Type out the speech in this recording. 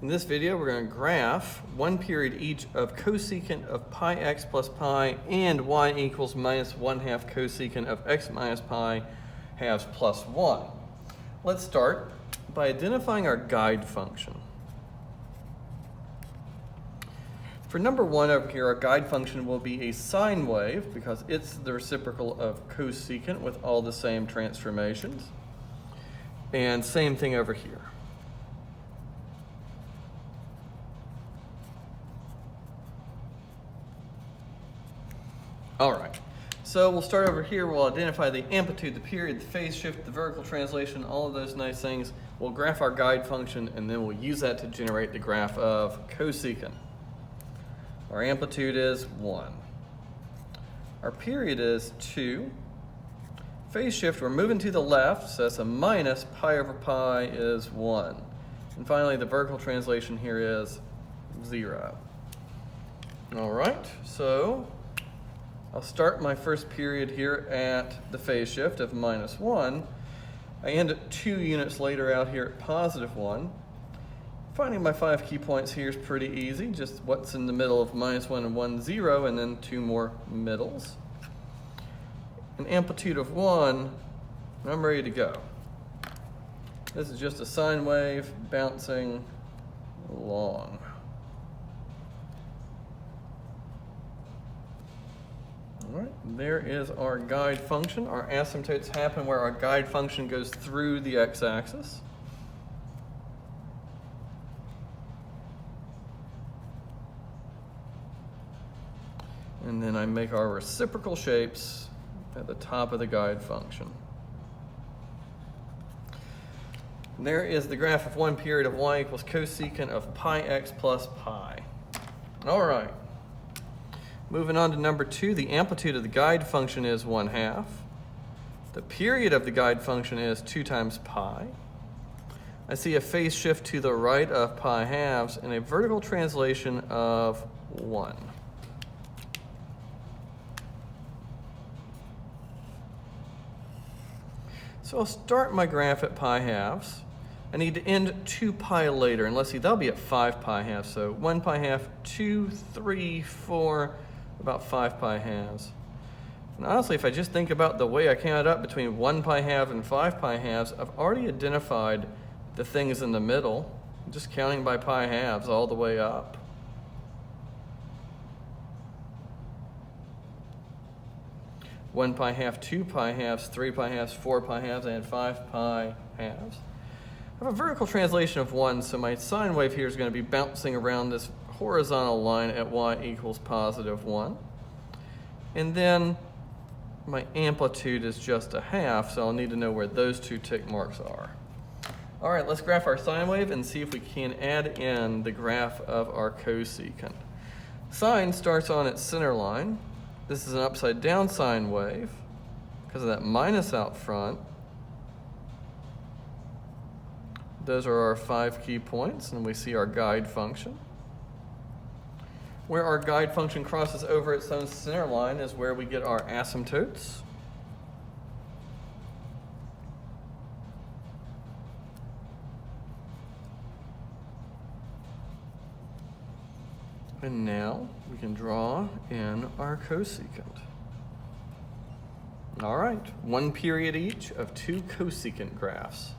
In this video, we're going to graph 1 period each of cosecant of pi x plus pi and y equals minus 1/2 cosecant of x minus pi halves plus 1. Let's start by identifying our guide function. For number 1 over here, our guide function will be a sine wave because it's the reciprocal of cosecant with all the same transformations. And same thing over here. All right, so we'll start over here. We'll identify the amplitude, the period, the phase shift, the vertical translation, all of those nice things. We'll graph our guide function, and then we'll use that to generate the graph of cosecant. Our amplitude is 1. Our period is 2. Phase shift, we're moving to the left, so that's a minus pi over pi is 1. And finally, the vertical translation here is 0. All right, so I'll start my first period here at the phase shift of minus 1. I end at 2 units later out here at positive 1. Finding my 5 key points here is pretty easy. Just what's in the middle of minus 1 and 1, 0, and then 2 more middles. An amplitude of 1, and I'm ready to go. This is just a sine wave bouncing along. All right, there is our guide function. Our asymptotes happen where our guide function goes through the x-axis. And then I make our reciprocal shapes at the top of the guide function. And there is the graph of 1 period of y equals cosecant of pi x plus pi. All right. Moving on to number 2, the amplitude of the guide function is 1/2. The period of the guide function is 2 times pi. I see a phase shift to the right of pi halves and a vertical translation of 1. So I'll start my graph at pi halves. I need to end 2 pi later, and let's see, that'll be at 5 pi halves. So 1 pi half, 2, 3, 4, about 5 pi halves. And honestly, if I just think about the way I counted up between 1 pi half and 5 pi halves, I've already identified the things in the middle, just counting by pi halves all the way up. One pi half, 2 pi halves, 3 pi halves, 4 pi halves, and 5 pi halves. I have a vertical translation of 1, so my sine wave here is going to be bouncing around this horizontal line at y equals positive 1. And then my amplitude is just a half, so I'll need to know where those 2 tick marks are. All right, let's graph our sine wave and see if we can add in the graph of our cosecant. Sine starts on its center line. This is an upside down sine wave because of that minus out front. Those are our 5 key points, and we see our guide function. Where our guide function crosses over its own center line is where we get our asymptotes. And now we can draw in our cosecant. All right, 1 period each of 2 cosecant graphs.